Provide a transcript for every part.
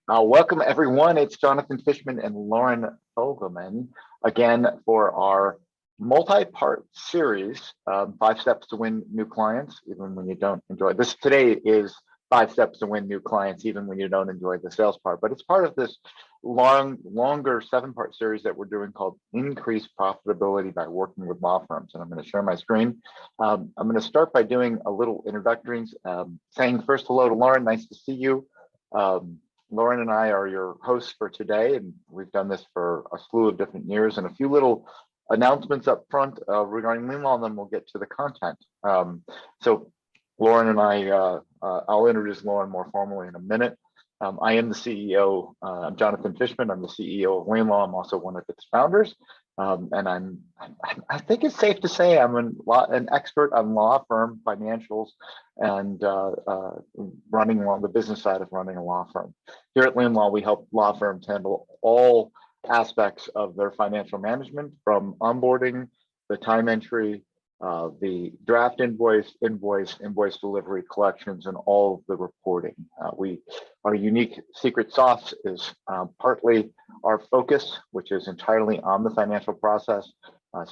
Welcome everyone. It's Jonathan Fishman and Lauren Fogelman again for our multi-part series, 5 Steps to Win New Clients, even when you don't enjoy this. Today is 5 Steps to Win New Clients, even when you don't enjoy the sales part. But it's part of this longer 7-part series that we're doing called Increase Profitability by Working with Law Firms. And I'm going to share my screen. I'm going to start by doing a little introductories, saying first hello to Lauren. Nice to see you. Lauren and I are your hosts for today, and we've done this for a slew of different years, and a few little announcements up front regarding LeanLaw, and then we'll get to the content. So Lauren and I, I'll introduce Lauren more formally in a minute. I am the CEO. I'm Jonathan Fishman. I'm the CEO of LeanLaw. I'm also one of its founders. And I think it's safe to say I'm an expert on law firm financials and running the business side of running a law firm. Here at LeanLaw, we help law firms handle all aspects of their financial management, from onboarding, the time entry, the draft invoice delivery, collections, and all of the reporting. Our unique secret sauce is partly our focus, which is entirely on the financial process.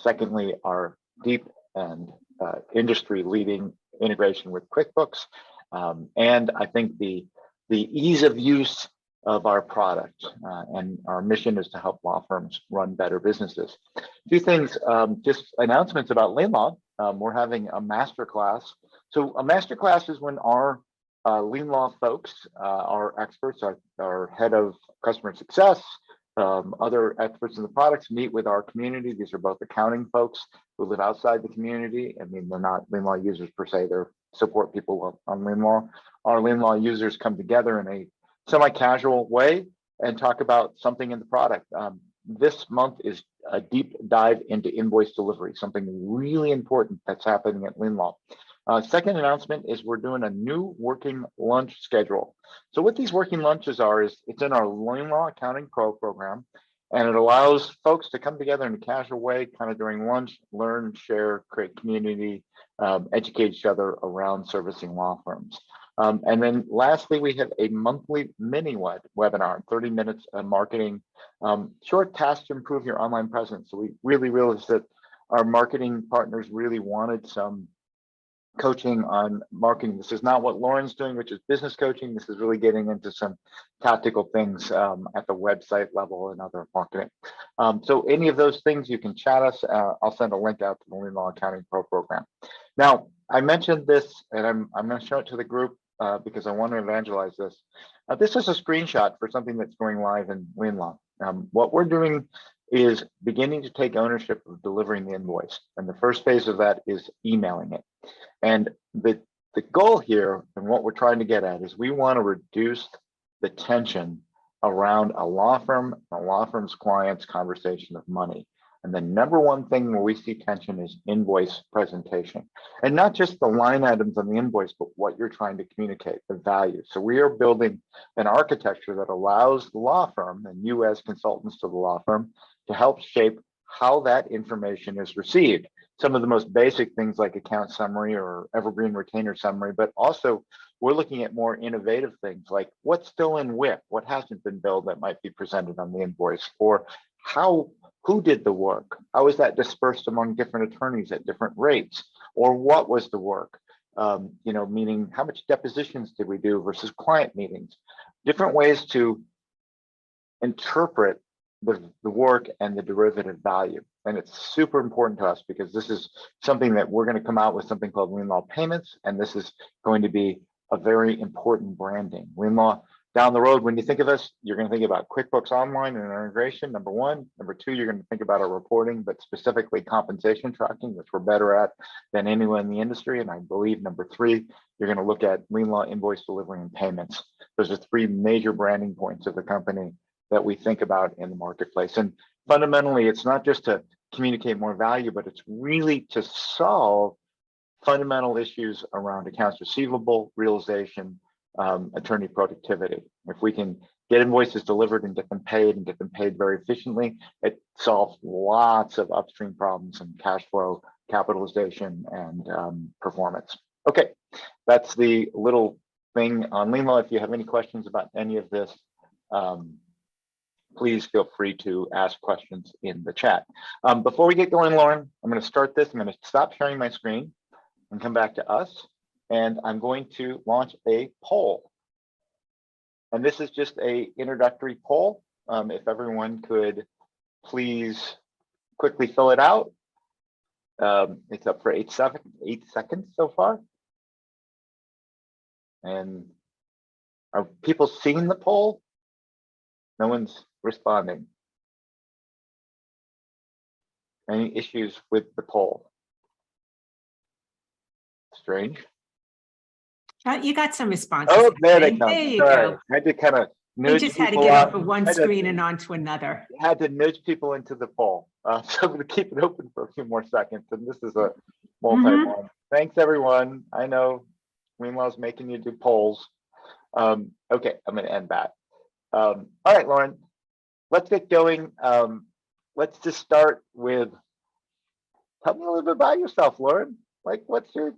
Secondly, our deep and industry-leading integration with QuickBooks, and I think the ease of use of our product, and our mission is to help law firms run better businesses. A few things, just announcements about LeanLaw. We're having a masterclass. So a masterclass is when our LeanLaw folks, our experts, our head of customer success, other experts in the products meet with our community. These are both accounting folks who live outside the community. I mean, they're not LeanLaw users per se, they're support people on LeanLaw. Our LeanLaw users come together in a semi-casual way and talk about something in the product. This month is a deep dive into invoice delivery, something really important that's happening at LeanLaw. Second announcement is we're doing a new working lunch schedule. So what these working lunches are is it's in our LeanLaw Accounting Pro program, and it allows folks to come together in a casual way, kind of during lunch, learn, share, create community, educate each other around servicing law firms. And then lastly, we have a monthly mini webinar, 30 minutes of marketing, short tasks to improve your online presence. So we really realized that our marketing partners really wanted some coaching on marketing. This is not what Lauren's doing, which is business coaching. This is really getting into some tactical things at the website level and other marketing. So any of those things, you can chat us. I'll send a link out to the LeanLaw Accounting Pro program. Now, I mentioned this, and I'm going to show it to the group because I want to evangelize this. This is a screenshot for something that's going live in LeanLaw. What we're doing is beginning to take ownership of delivering the invoice. And the first phase of that is emailing it. And the goal here, and what we're trying to get at, is we want to reduce the tension around a law firm, a law firm's client's conversation of money. And the number one thing where we see tension is invoice presentation. And not just the line items on the invoice, but what you're trying to communicate, the value. So we are building an architecture that allows the law firm, and you as consultants to the law firm, to help shape how that information is received. Some of the most basic things like account summary or evergreen retainer summary, but also we're looking at more innovative things like what's still in WIP, what hasn't been billed that might be presented on the invoice, or who did the work? How is that dispersed among different attorneys at different rates? Or what was the work? Meaning how much depositions did we do versus client meetings? Different ways to interpret the work and the derivative value. And it's super important to us because this is something that we're going to come out with, something called LeanLaw Payments. And this is going to be a very important branding. LeanLaw, down the road, when you think of us, you're going to think about QuickBooks Online and integration, number one. Number two, you're going to think about our reporting, but specifically compensation tracking, which we're better at than anyone in the industry. And I believe number three, you're going to look at LeanLaw invoice delivery and payments. Those are 3 major branding points of the company that we think about in the marketplace. And fundamentally, it's not just to communicate more value, but it's really to solve fundamental issues around accounts receivable, realization, attorney productivity. If we can get invoices delivered and get them paid very efficiently, it solves lots of upstream problems in cash flow, capitalization, and performance. Okay, that's the little thing on LeanLaw. If you have any questions about any of this, please feel free to ask questions in the chat. Before we get going, Lauren, I'm going to start this. I'm going to stop sharing my screen and come back to us. And I'm going to launch a poll. And this is just a introductory poll. If everyone could please quickly fill it out. It's up for 8 seconds so far. And are people seeing the poll? No one's responding. Any issues with the poll? Strange. You got some responses. Oh, there they come. There you Sorry. go. I had to kind of We just had to get off of one screen and onto another. Had to nudge people into the poll. So I'm going to keep it open for a few more seconds. And this is a multi-one. Thanks, everyone. I know LeanLaw's making you do polls. Okay, I'm going to end that. All right, Lauren, let's get going. Let's just start with, tell me a little bit about yourself, Lauren. Like, what's your,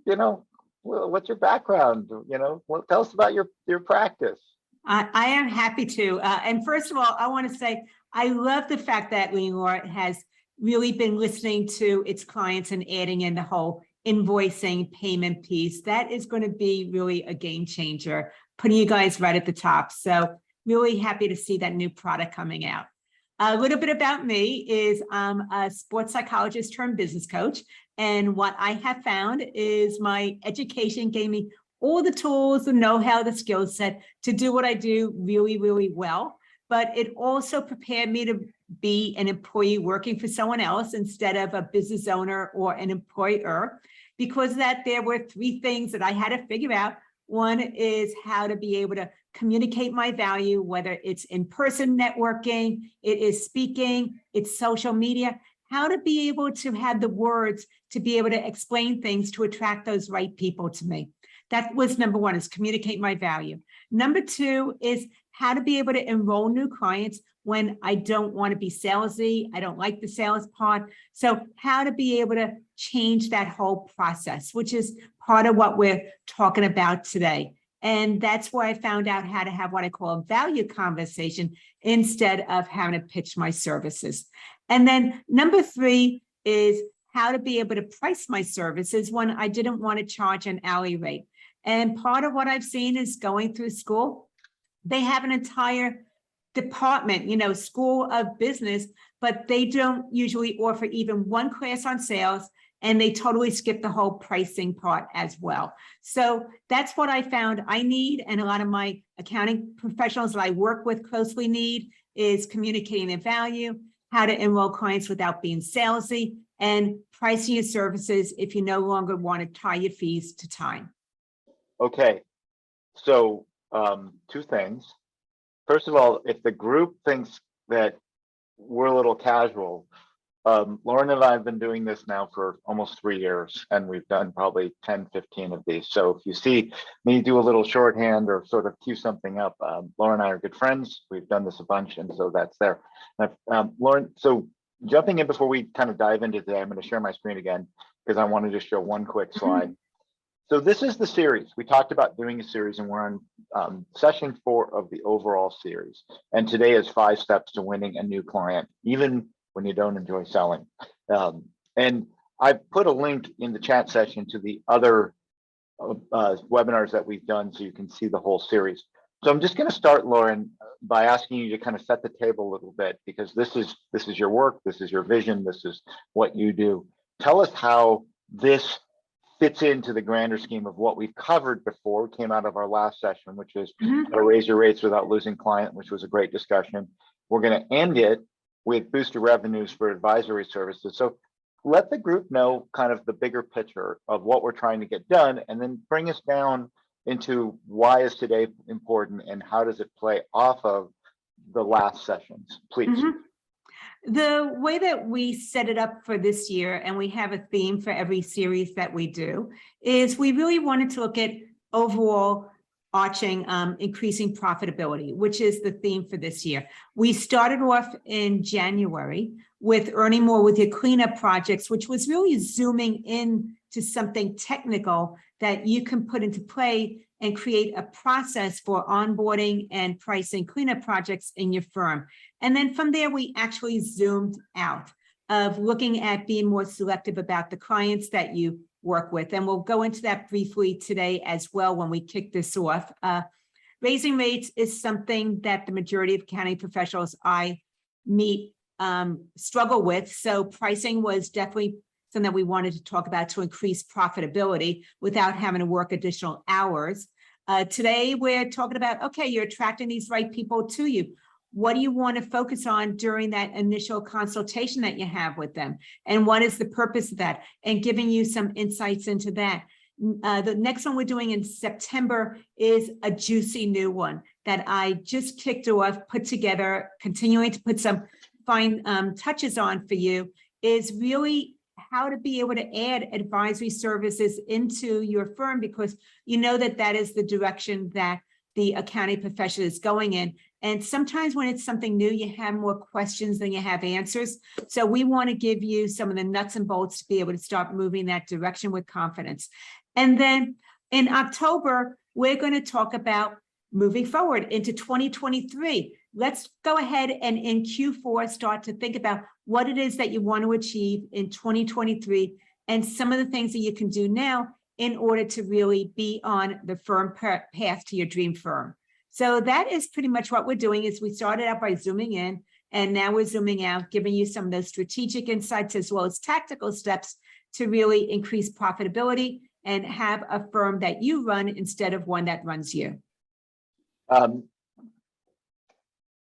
what's your background? Tell us about your practice. I am happy to. And first of all, I want to say, I love the fact that LeanLaw has really been listening to its clients and adding in the whole invoicing payment piece. That is going to be really a game changer, putting you guys right at the top. So really happy to see that new product coming out. A little bit about me is I'm a sports psychologist turned business coach. And what I have found is my education gave me all the tools, the know-how, the skill set to do what I do really, really well. But it also prepared me to be an employee working for someone else instead of a business owner or an employer, because there were 3 things that I had to figure out. One is how to be able to communicate my value, whether it's in-person networking, it is speaking, it's social media, how to be able to have the words to be able to explain things to attract those right people to me. That was number 1, is communicate my value. Number 2 is how to be able to enroll new clients when I don't want to be salesy. I don't like the sales part. So how to be able to change that whole process, which is part of what we're talking about today. And that's where I found out how to have what I call a value conversation instead of having to pitch my services. And then number 3 is how to be able to price my services when I didn't want to charge an hourly rate. And part of what I've seen is going through school, they have an entire department, school of business, but they don't usually offer even 1 class on sales, and they totally skip the whole pricing part as well. So that's what I found I need, and a lot of my accounting professionals that I work with closely need, is communicating their value, how to enroll clients without being salesy, and pricing your services if you no longer want to tie your fees to time. Okay, so 2 things. First of all, if the group thinks that we're a little casual, Lauren and I have been doing this now for almost 3 years, and we've done probably 10, 15 of these. So if you see me do a little shorthand or sort of cue something up, Lauren and I are good friends. We've done this a bunch, and so that's there. Lauren, so jumping in before we kind of dive into today, I'm going to share my screen again because I want to just show one quick slide. So this is the series. We talked about doing a series, and we're on session 4 of the overall series. And today is 5 steps to winning a new client, even when you don't enjoy selling. And I've put a link in the chat session to the other webinars that we've done so you can see the whole series. So I'm just going to start, Lauren, by asking you to kind of set the table a little bit, because this is your work, this is your vision, this is what you do. Tell us how this fits into the grander scheme of what we've covered before. We came out of our last session, which is how to raise your rates without losing client, which was a great discussion. We're going to end it with booster revenues for advisory services. So let the group know kind of the bigger picture of what we're trying to get done, and then bring us down into why is today important and how does it play off of the last sessions, please. The way that we set it up for this year, and we have a theme for every series that we do, is we really wanted to look at overall arching, increasing profitability, which is the theme for this year. We started off in January with earning more with your cleanup projects, which was really zooming in to something technical that you can put into play and create a process for onboarding and pricing cleanup projects in your firm. And then from there, we actually zoomed out of looking at being more selective about the clients that you work with. And we'll go into that briefly today as well when we kick this off. Raising rates is something that the majority of accounting professionals I meet struggle with. So pricing was definitely something that we wanted to talk about to increase profitability without having to work additional hours. Today, we're talking about, okay, you're attracting these right people to you. What do you want to focus on during that initial consultation that you have with them? And what is the purpose of that? And giving you some insights into that. The next one we're doing in September is a juicy new one that I just kicked off, put together, continuing to put some fine touches on for you, is really how to be able to add advisory services into your firm, because you know that that is the direction that the accounting profession is going in. And sometimes when it's something new, you have more questions than you have answers. So we want to give you some of the nuts and bolts to be able to start moving that direction with confidence. And then in October, we're going to talk about moving forward into 2023. Let's go ahead and in Q4 start to think about what it is that you want to achieve in 2023 and some of the things that you can do now in order to really be on the firm path to your dream firm. So that is pretty much what we're doing. Is we started out by zooming in, and now we're zooming out, giving you some of those strategic insights as well as tactical steps to really increase profitability and have a firm that you run instead of one that runs you.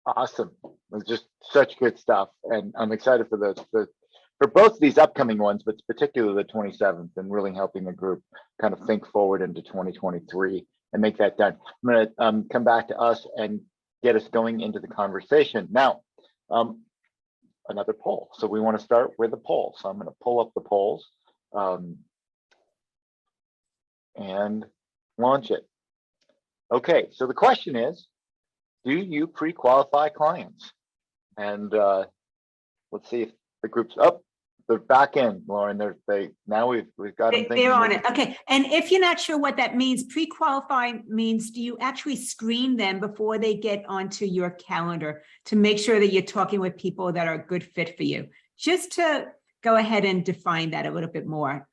Awesome. It's just such good stuff. And I'm excited for those, for both of these upcoming ones, but particularly the 27th, and really helping the group kind of think forward into 2023 and make that done. I'm going to come back to us and get us going into the conversation. Now, another poll. So we want to start with a poll. So I'm going to pull up the polls and launch it. Okay, so the question is, do you pre-qualify clients? And let's see if the group's up. They're back in, Lauren. Now we've got them. They're on it. Okay. And if you're not sure what that means, pre-qualify means, do you actually screen them before they get onto your calendar to make sure that you're talking with people that are a good fit for you? Just to go ahead and define that a little bit more.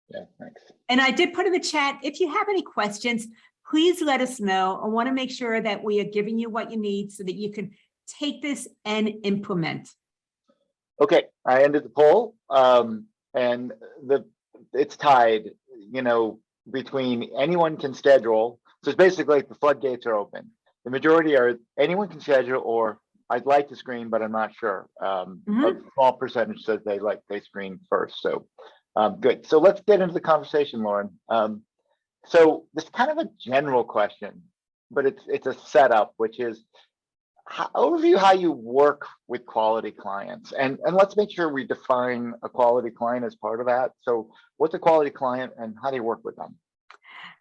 Yeah, thanks. And I did put in the chat, if you have any questions, please let us know. I want to make sure that we are giving you what you need so that you can take this and implement. Okay, I ended the poll, and it's tied, between anyone can schedule. So it's basically like the floodgates are open. The majority are anyone can schedule, or I'd like to screen, but I'm not sure. A small percentage says they screen first. So good. So let's get into the conversation, Lauren. So this is kind of a general question, but it's a setup, which is overview how you work with quality clients, and let's make sure we define a quality client as part of that. So what's a quality client and how do you work with them?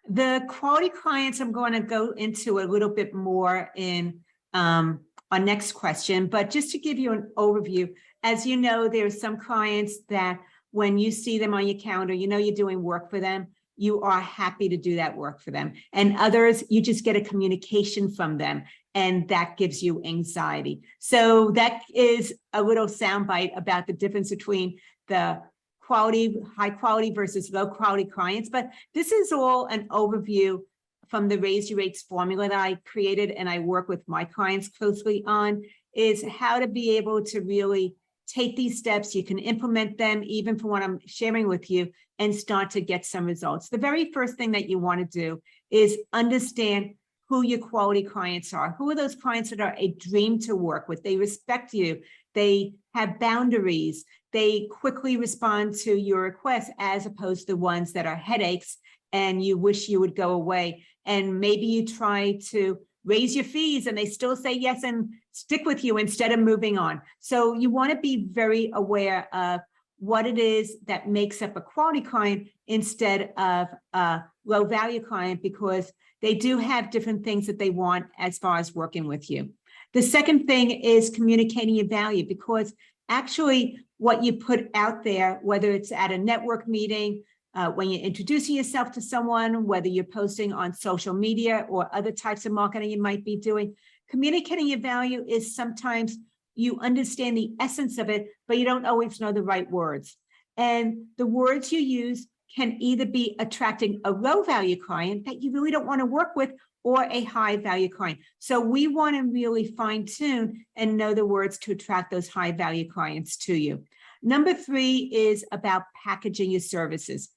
The quality clients I'm going to go into a little bit more in our next question, but just to give you an overview, as you know, there's some clients that when you see them on your calendar, you're doing work for them. You are happy to do that work for them. And others, you just get a communication from them, and that gives you anxiety. So that is a little soundbite about the difference between the high quality versus low quality clients. But this is all an overview from the Raise Your Rates formula that I created and I work with my clients closely on, is how to be able to really take these steps. You can implement them even for what I'm sharing with you and start to get some results. The very first thing that you want to do is understand who your quality clients are. Who are those clients that are a dream to work with? They respect you. They have boundaries. They quickly respond to your requests, as opposed to the ones that are headaches and you wish you would go away. And maybe you try to raise your fees and they still say yes and stick with you instead of moving on. So you want to be very aware of what it is that makes up a quality client instead of a low value client, because they do have different things that they want as far as working with you. The second thing is communicating your value, because actually what you put out there, whether it's at a network meeting, when you're introducing yourself to someone, whether you're posting on social media or other types of marketing you might be doing. Communicating your value is sometimes you understand the essence of it, but you don't always know the right words. And the words you use can either be attracting a low value client that you really don't want to work with, or a high value client. So we want to really fine tune and know the words to attract those high value clients to you. Number 3 is about packaging your services.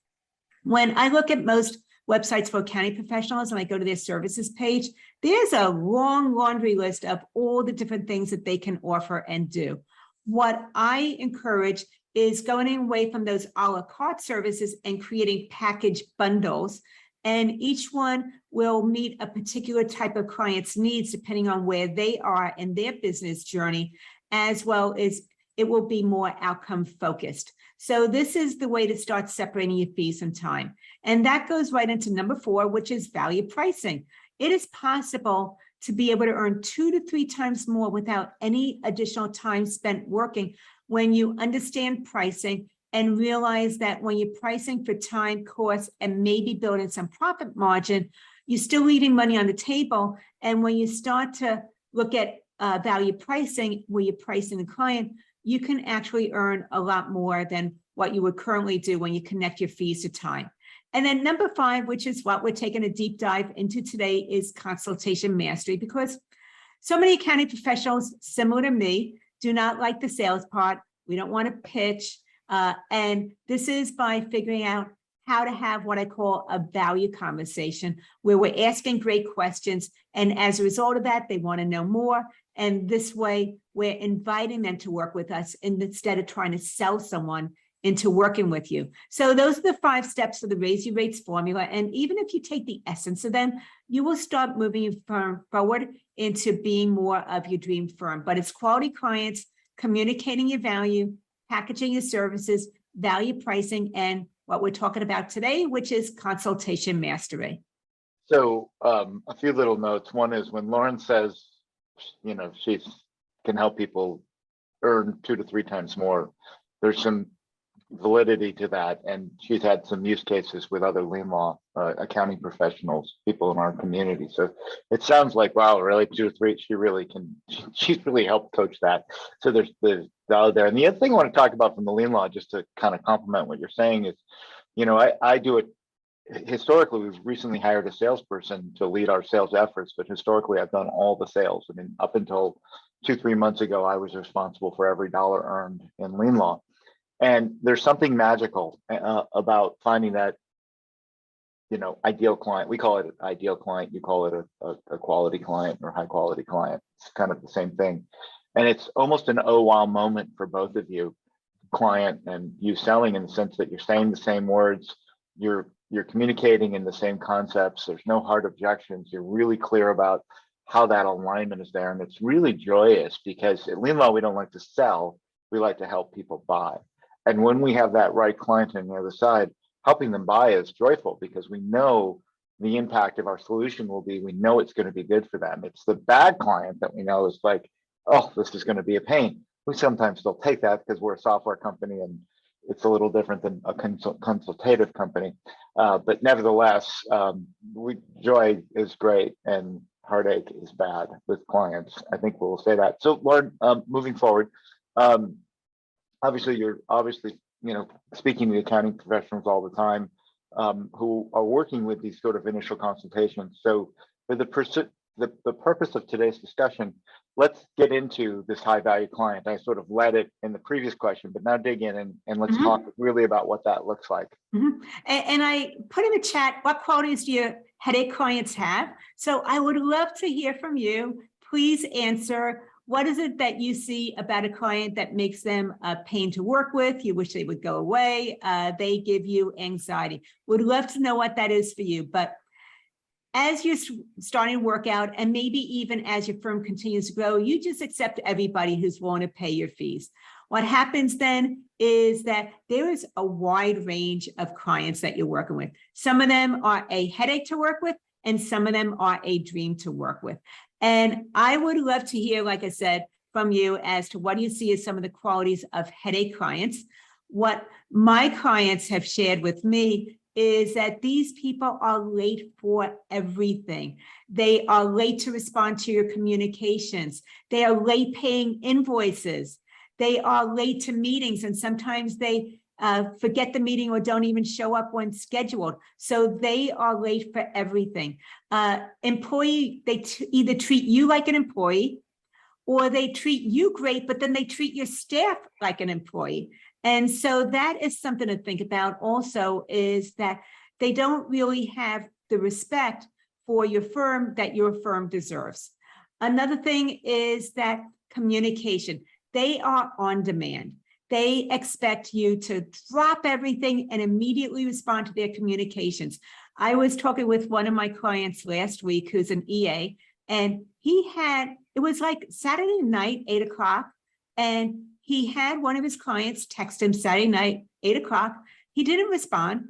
When I look at most websites for accounting professionals and I go to their services page, there's a long laundry list of all the different things that they can offer and do. What I encourage is going away from those a la carte services and creating package bundles. And each one will meet a particular type of client's needs depending on where they are in their business journey, as well as it will be more outcome focused. So this is the way to start separating your fees and time. And that goes right into number 4, which is value pricing. It is possible to be able to earn 2 to 3 times more without any additional time spent working when you understand pricing and realize that when you're pricing for time, cost, and maybe building some profit margin, you're still leaving money on the table. And when you start to look at value pricing, where you're pricing the client, you can actually earn a lot more than what you would currently do when you connect your fees to time. And then number 5, which is what we're taking a deep dive into today, is consultation mastery, because so many accounting professionals, similar to me, do not like the sales part. We don't want to pitch. And this is by figuring out how to have what I call a value conversation, where we're asking great questions. And as a result of that, they want to know more. And this way, we're inviting them to work with us instead of trying to sell someone into working with you. So those are the 5 steps of the Raise Your Rates formula. And even if you take the essence of them, you will start moving your firm forward into being more of your dream firm. But it's quality clients, communicating your value, packaging your services, value pricing, and what we're talking about today, which is consultation mastery. So a few little notes. One is when Lauren says, she can help people earn 2 to 3 times more, there's some validity to that. And she's had some use cases with other LeanLaw accounting professionals, people in our community. So it sounds like, wow, really 2 to 3, she's really helped coach that. So there's value there. And the other thing I want to talk about from the LeanLaw, just to kind of complement what you're saying, is, I do it. Historically, we've recently hired a salesperson to lead our sales efforts, but historically I've done all the sales. I mean, up until 2-3 months ago, I was responsible for every dollar earned in LeanLaw. And there's something magical about finding that, ideal client. We call it an ideal client. You call it a quality client or high quality client. It's kind of the same thing. And it's almost an oh wow moment for both of you, client and you selling, in the sense that you're saying the same words, you're communicating in the same concepts. There's no hard objections. You're really clear about how that alignment is there. And it's really joyous, because at LeanLaw, we don't like to sell. We like to help people buy. And when we have that right client on the other side, helping them buy is joyful, because we know the impact of our solution will be, we know it's going to be good for them. It's the bad client that we know is like, oh, this is going to be a pain. We sometimes still take that because we're a software company and it's a little different than a consultative company. But nevertheless, joy is great and heartache is bad with clients. I think we'll say that. So Lauren, moving forward, obviously you're speaking to accounting professionals all the time who are working with these sort of initial consultations. So for the purpose of today's discussion, let's get into this high value client. I sort of led it in the previous question, but now dig in and let's talk really about what that looks like. And I put in the chat, what qualities do your headache clients have? So I would love to hear from you. Please answer. What is it that you see about a client that makes them a pain to work with? You wish they would go away. They give you anxiety. Would love to know what that is for you. But as you're starting to work out, and maybe even as your firm continues to grow, you just accept everybody who's willing to pay your fees. What happens then is that there is a wide range of clients that you're working with. Some of them are a headache to work with, and some of them are a dream to work with. And I would love to hear, like I said, from you as to what do you see as some of the qualities of headache clients. what my clients have shared with me is that these people are late for everything. They are late to respond to your communications. They are late paying invoices. They are late to meetings, and sometimes they forget the meeting or don't even show up when scheduled. So they are late for everything. Employee, they either treat you like an employee, or they treat you great, but then they treat your staff like an employee. And so that is something to think about also, is that they don't really have the respect for your firm that your firm deserves. Another thing is that communication. They are on demand. They expect you to drop everything and immediately respond to their communications. I was talking with one of my clients last week who's an EA, and it was like Saturday night, 8 o'clock, and he had one of his clients text him Saturday night, 8 o'clock. He didn't respond.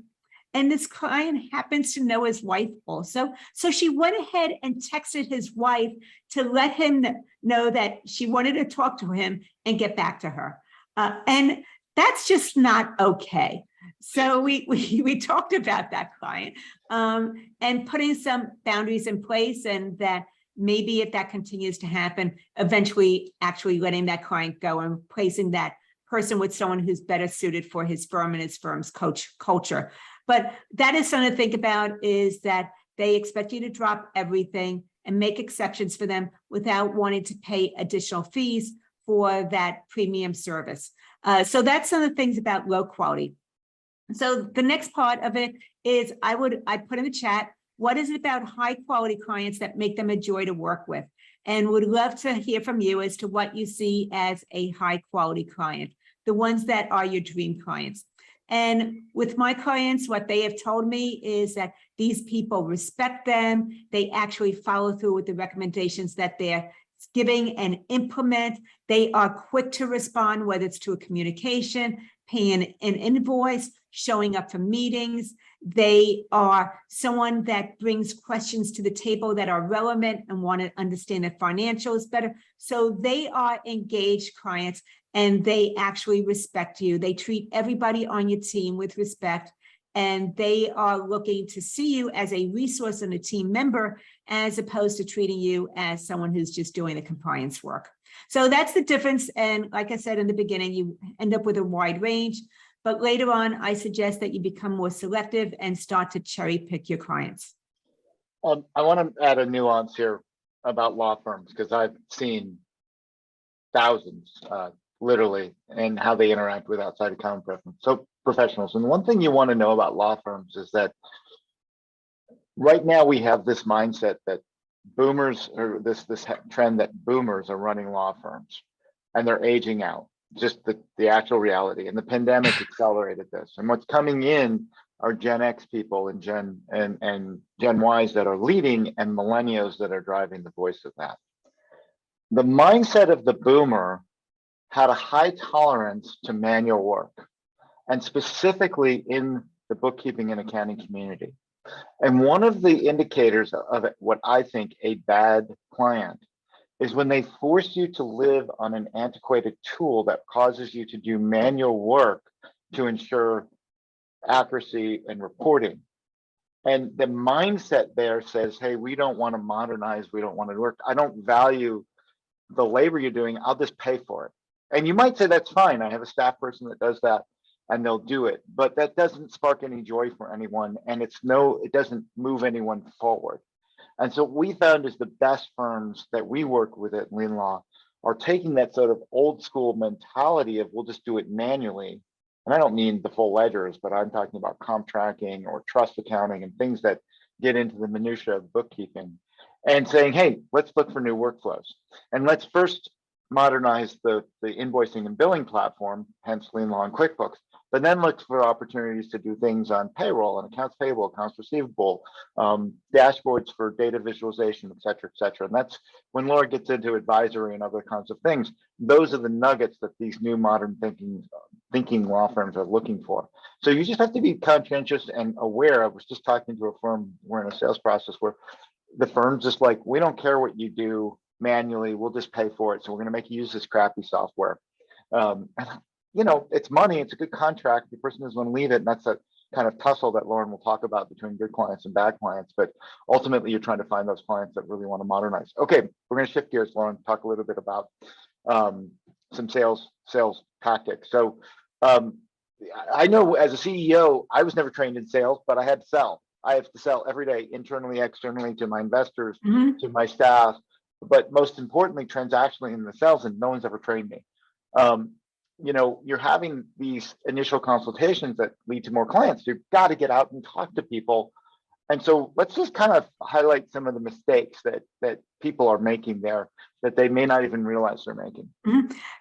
And this client happens to know his wife also. So she went ahead and texted his wife to let him know that she wanted to talk to him and get back to her. And that's just not okay. So we talked about that client and putting some boundaries in place, and that maybe if that continues to happen, eventually actually letting that client go and placing that person with someone who's better suited for his firm and his firm's culture. But that is something to think about, is that they expect you to drop everything and make exceptions for them without wanting to pay additional fees for that premium service. So that's some of the things about low quality. So the next part of it is I put in the chat, what is it about high quality clients that make them a joy to work with? And would love to hear from you as to what you see as a high quality client, the ones that are your dream clients. And with my clients, what they have told me is that these people respect them. They actually follow through with the recommendations that they're giving and implement. They are quick to respond, whether it's to a communication, paying an invoice, showing up for meetings. They are someone that brings questions to the table that are relevant and want to understand the financials better. So they are engaged clients, and they actually respect you. They treat everybody on your team with respect, and they are looking to see you as a resource and a team member, as opposed to treating you as someone who's just doing the compliance work. So that's the difference. And like I said in the beginning, you end up with a wide range, but later on, I suggest that you become more selective and start to cherry pick your clients. I want to add a nuance here about law firms, because I've seen thousands, literally, and how they interact with outside of common preference. So professionals. And one thing you want to know about law firms is that right now we have this mindset that boomers, or this trend that boomers are running law firms and they're aging out, just the actual reality. And the pandemic accelerated this. And what's coming in are Gen X people and Gen Ys that are leading, and millennials that are driving the voice of that. The mindset of the boomer had a high tolerance to manual work, and specifically in the bookkeeping and accounting community. And one of the indicators of what I think a bad client is when they force you to live on an antiquated tool that causes you to do manual work to ensure accuracy and reporting. And the mindset there says, hey, we don't want to modernize, we don't want to work. I don't value the labor you're doing, I'll just pay for it. And you might say, that's fine, I have a staff person that does that and they'll do it, but that doesn't spark any joy for anyone, and it doesn't move anyone forward. And so what we found is the best firms that we work with at LeanLaw are taking that sort of old school mentality of we'll just do it manually. And I don't mean the full ledgers, but I'm talking about comp tracking or trust accounting and things that get into the minutia of bookkeeping, and saying, hey, let's look for new workflows. And let's first modernize the invoicing and billing platform, hence LeanLaw and QuickBooks, but then look for opportunities to do things on payroll and accounts payable, accounts receivable, dashboards for data visualization, et cetera, et cetera. And that's when Laura gets into advisory and other kinds of things. Those are the nuggets that these new modern thinking law firms are looking for. So you just have to be conscientious and aware. I was just talking to a firm, we're in a sales process where the firm's just like, we don't care what you do manually, we'll just pay for it. So we're going to make you use this crappy software. it's money, it's a good contract, the person doesn't want to leave it, and that's a kind of tussle that Lauren will talk about between good clients and bad clients, but ultimately you're trying to find those clients that really want to modernize. Okay, we're going to shift gears, Lauren, talk a little bit about some sales tactics. So I know as a CEO, I was never trained in sales, but I had to sell. I have to sell every day, internally, externally, to my investors, to my staff, but most importantly, transactionally in the sales, and no one's ever trained me. You're having these initial consultations that lead to more clients. You've got to get out and talk to people. And so let's just kind of highlight some of the mistakes that people are making there that they may not even realize they're making.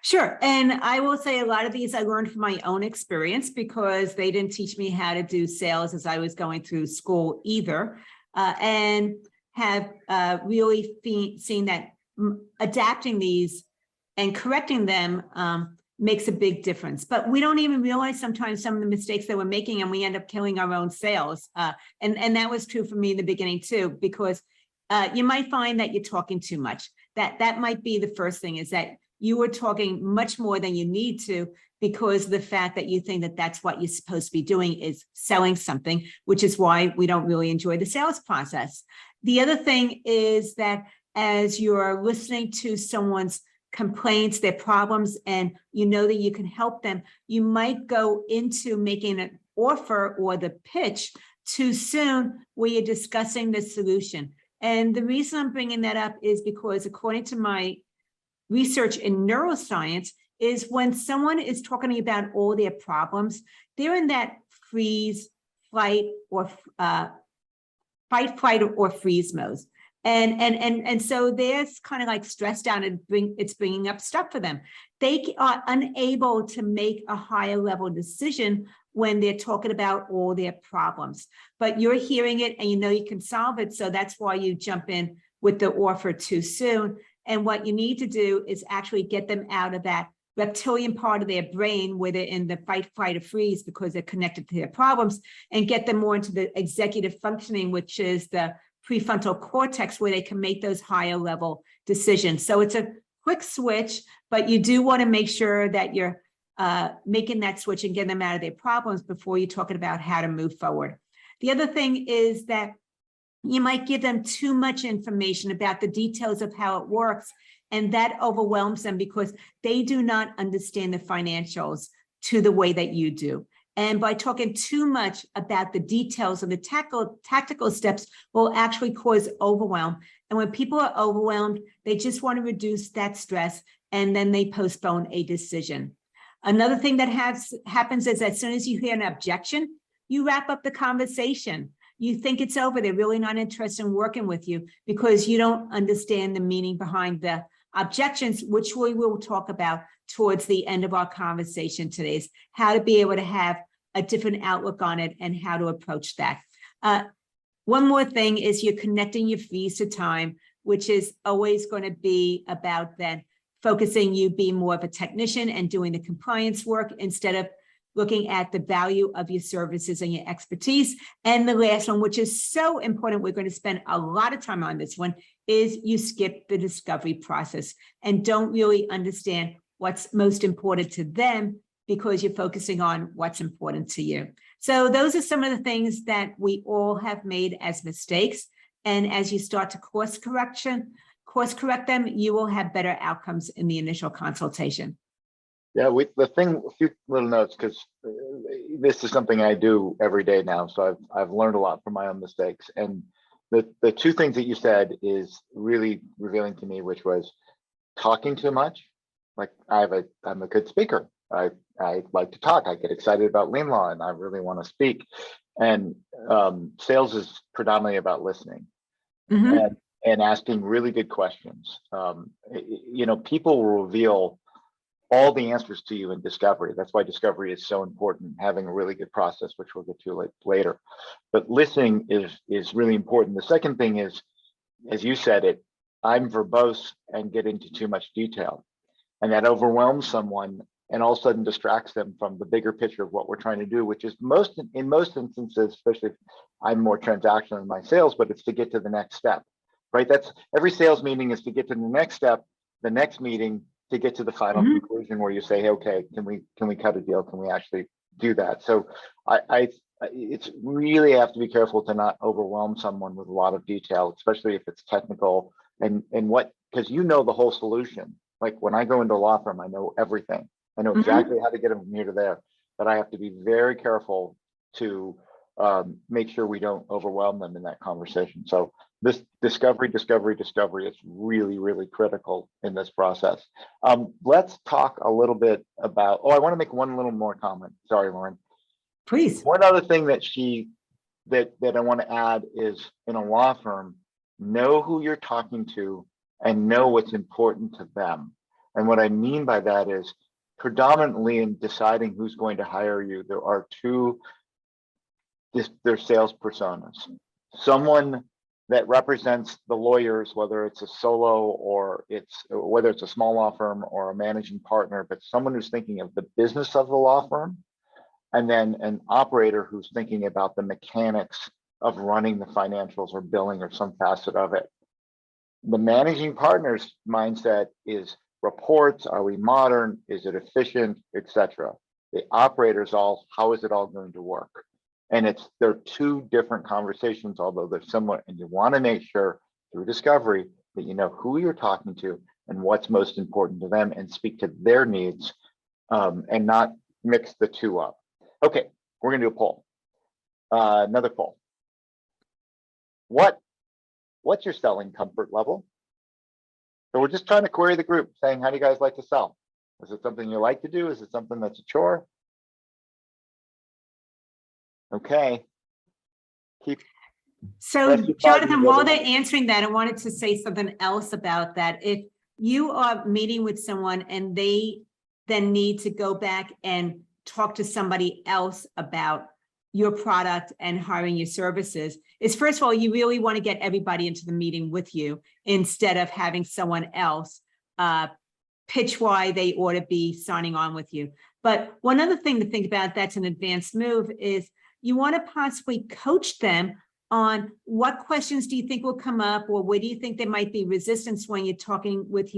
Sure. And I will say a lot of these I learned from my own experience because they didn't teach me how to do sales as I was going through school either. And have really seen that adapting these and correcting them makes a big difference. But we don't even realize sometimes some of the mistakes that we're making, and we end up killing our own sales. And that was true for me in the beginning too, because you might find that you're talking too much. That might be the first thing, is that you are talking much more than you need to, because of the fact that you think that that's what you're supposed to be doing, is selling something, which is why we don't really enjoy the sales process. The other thing is that as you're listening to someone's complaints, their problems, and you know that you can help them, you might go into making an offer or the pitch too soon where you're discussing the solution. And the reason I'm bringing that up is because according to my research in neuroscience, is when someone is talking about all their problems, they're in that freeze, flight, or fight, flight, or freeze mode. And so they're kind of like stressed out, and it's bringing up stuff for them. They are unable to make a higher level decision when they're talking about all their problems, but you're hearing it and you know you can solve it. So that's why you jump in with the offer too soon. And what you need to do is actually get them out of that reptilian part of their brain where they're in the fight, flight, or freeze because they're connected to their problems, and get them more into the executive functioning, which is the prefrontal cortex, where they can make those higher level decisions. So it's a quick switch, but you do want to make sure that you're making that switch and getting them out of their problems before you're talking about how to move forward. The other thing is that you might give them too much information about the details of how it works, and that overwhelms them because they do not understand the financials to the way that you do. And by talking too much about the details of the tactical steps will actually cause overwhelm. And when people are overwhelmed, they just want to reduce that stress, and then they postpone a decision. Another thing that happens is as soon as you hear an objection, you wrap up the conversation. You think it's over. They're really not interested in working with you because you don't understand the meaning behind the objections, which we will talk about towards the end of our conversation today, is how to be able to have a different outlook on it and how to approach that. One more thing is you're connecting your fees to time, which is always going to be about then focusing you being more of a technician and doing the compliance work instead of looking at the value of your services and your expertise. And the last one, which is so important, we're going to spend a lot of time on this one, is you skip the discovery process and don't really understand what's most important to them because you're focusing on what's important to you. So those are some of the things that we all have made as mistakes. And as you start to course correct them, you will have better outcomes in the initial consultation. Yeah, a few little notes, because this is something I do every day now. So I've learned a lot from my own mistakes. And the two things that you said is really revealing to me, which was talking too much. Like I'm a good speaker. I like to talk. I get excited about LeanLaw and I really want to speak. And sales is predominantly about listening. And asking really good questions. People will reveal all the answers to you in discovery. That's why discovery is so important, having a really good process, which we'll get to later. But listening is really important. The second thing is, as you said it, I'm verbose and get into too much detail. And that overwhelms someone and all of a sudden distracts them from the bigger picture of what we're trying to do, which is in most instances, especially if I'm more transactional in my sales, but it's to get to the next step, right? That's every sales meeting is to get to the next step, the next meeting, to get to the final Mhm. conclusion where you say, hey, okay, can we cut a deal? Can we actually do that? So it's really have to be careful to not overwhelm someone with a lot of detail, especially if it's technical and what, because you know the whole solution. Like when I go into a law firm, I know everything. I know exactly how to get them from here to there, but I have to be very careful to make sure we don't overwhelm them in that conversation. So this discovery is really, really critical in this process. Let's talk a little bit about, I want to make one little more comment. Sorry, Lauren. Please. One other thing that I want to add is, in a law firm, know who you're talking to and know what's important to them. And what I mean by that is, predominantly in deciding who's going to hire you, there are their sales personas. Someone that represents the lawyers, whether it's a solo or whether it's a small law firm or a managing partner, but someone who's thinking of the business of the law firm, and then an operator who's thinking about the mechanics of running the financials or billing or some facet of it. The managing partner's mindset is reports, are we modern, is it efficient, etc. The operator's how is it all going to work? And they're two different conversations, although they're similar, and you want to make sure through discovery that you know who you're talking to and what's most important to them, and speak to their needs, and not mix the two up. Okay, we're gonna do a poll. Another poll. What's your selling comfort level? So we're just trying to query the group, saying, how do you guys like to sell? Is it something you like to do? Is it something that's a chore? Okay. So Jonathan, while they're answering that, I wanted to say something else about that. If you are meeting with someone and they then need to go back and talk to somebody else about your product and hiring your services, is first of all, you really want to get everybody into the meeting with you instead of having someone else pitch why they ought to be signing on with you. But one other thing to think about that's an advanced move is you want to possibly coach them on what questions do you think will come up, or where do you think there might be resistance when you're talking with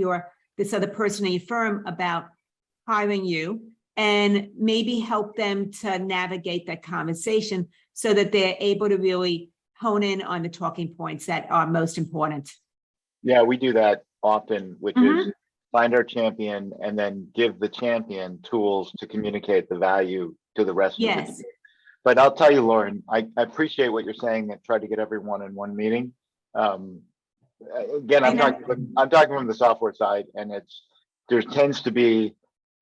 this other person in your firm about hiring you, and maybe help them to navigate that conversation so that they're able to really hone in on the talking points that are most important. Yeah, we do that often, which is find our champion and then give the champion tools to communicate the value to the rest of the team. But I'll tell you, Lauren, I appreciate what you're saying, that try to get everyone in one meeting. Again, I'm talking from the software side, and there tends to be,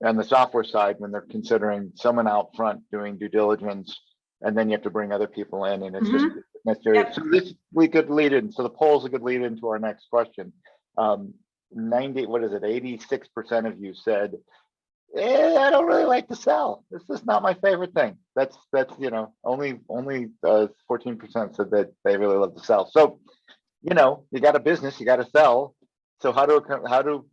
on the software side, when they're considering someone out front doing due diligence, and then you have to bring other people in, and it's just necessary. So we could lead in. So the poll is a good lead into our next question. 86% of you said, I don't really like to sell. This is not my favorite thing. That's only 14% said that they really love to sell. So, you got a business, you got to sell. So how do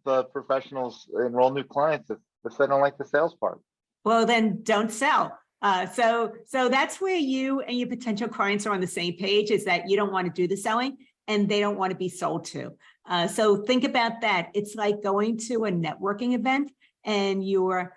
the professionals enroll new clients if they don't like the sales part? Well, then don't sell. So that's where you and your potential clients are on the same page, is that you don't want to do the selling and they don't want to be sold to. So think about that. It's like going to a networking event and you're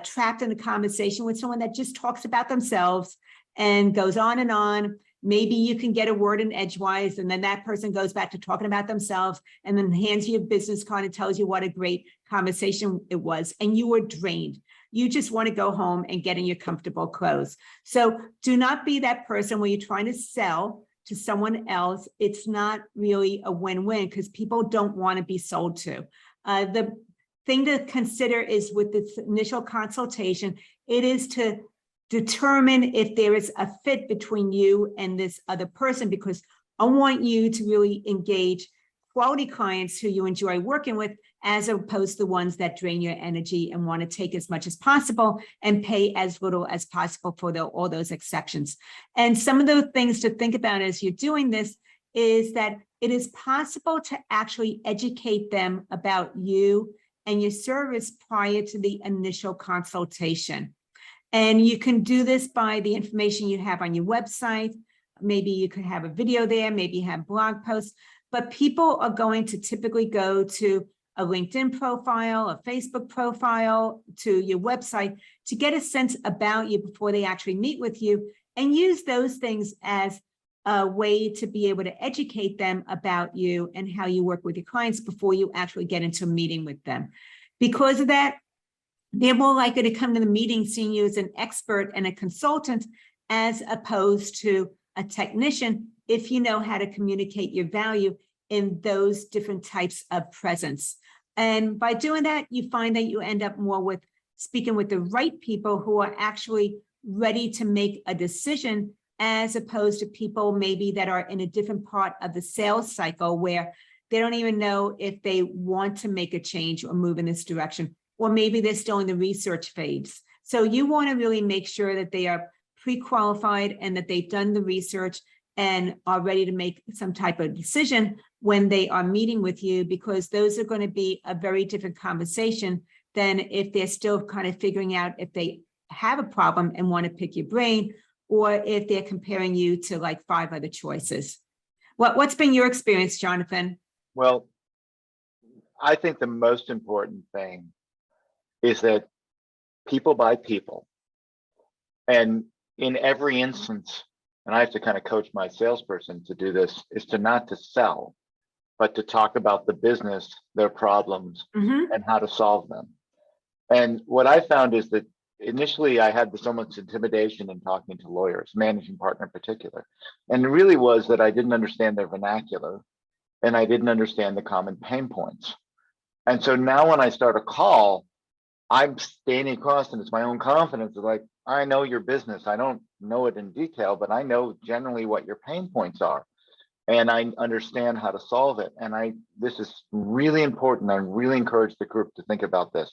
trapped in a conversation with someone that just talks about themselves and goes on and on. Maybe you can get a word in edgewise, and then that person goes back to talking about themselves and then hands you a business card and tells you what a great conversation it was, and you were drained. You just want to go home and get in your comfortable clothes. So do not be that person where you're trying to sell to someone else. It's not really a win-win, because people don't want to be sold to. The thing to consider is, with this initial consultation, it is to determine if there is a fit between you and this other person, because I want you to really engage quality clients who you enjoy working with, as opposed to the ones that drain your energy and want to take as much as possible and pay as little as possible for all those exceptions. And some of the things to think about as you're doing this is that it is possible to actually educate them about you and your service prior to the initial consultation. And you can do this by the information you have on your website. Maybe you could have a video there, maybe you have blog posts, but people are going to typically go to a LinkedIn profile, a Facebook profile, to your website, to get a sense about you before they actually meet with you, and use those things as a way to be able to educate them about you and how you work with your clients before you actually get into a meeting with them. Because of that, they're more likely to come to the meeting seeing you as an expert and a consultant, as opposed to a technician, if you know how to communicate your value in those different types of presence. And by doing that, you find that you end up more with speaking with the right people who are actually ready to make a decision, as opposed to people maybe that are in a different part of the sales cycle where they don't even know if they want to make a change or move in this direction, or maybe they're still in the research phase. So you want to really make sure that they are pre-qualified and that they've done the research and are ready to make some type of decision when they are meeting with you, because those are going to be a very different conversation than if they're still kind of figuring out if they have a problem and want to pick your brain, or if they're comparing you to like 5 other choices. What's been your experience, Jonathan? Well, I think the most important thing is that people buy people. And in every instance, and I have to kind of coach my salesperson to do this, is to not to sell, but to talk about the business, their problems, and how to solve them. And what I found is that initially I had so much intimidation in talking to lawyers, managing partner in particular. And it really was that I didn't understand their vernacular and I didn't understand the common pain points. And so now when I start a call, I'm standing across and it's my own confidence. It's like, I know your business. I don't know it in detail, but I know generally what your pain points are. And I understand how to solve it. And this is really important. I really encourage the group to think about this.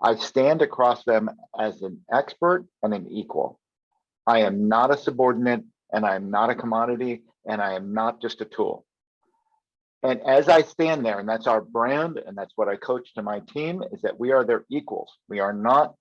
I stand across them as an expert and an equal. I am not a subordinate, and I am not a commodity, and I am not just a tool. And as I stand there, and that's our brand, and that's what I coach to my team, is that we are their equals. They are not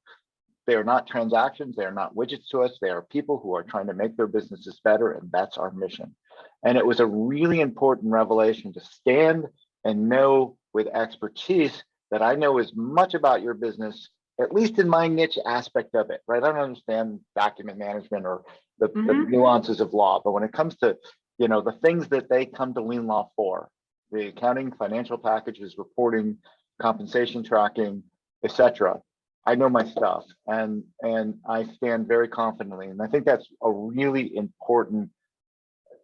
transactions. They are not widgets to us. They are people who are trying to make their businesses better, and that's our mission. And it was a really important revelation to stand and know with expertise that I know as much about your business, at least in my niche aspect of it, right? I don't understand document management or the nuances of law, but when it comes to, the things that they come to LeanLaw for, the accounting, financial packages, reporting, compensation tracking, etc., I know my stuff, and I stand very confidently. And I think that's a really important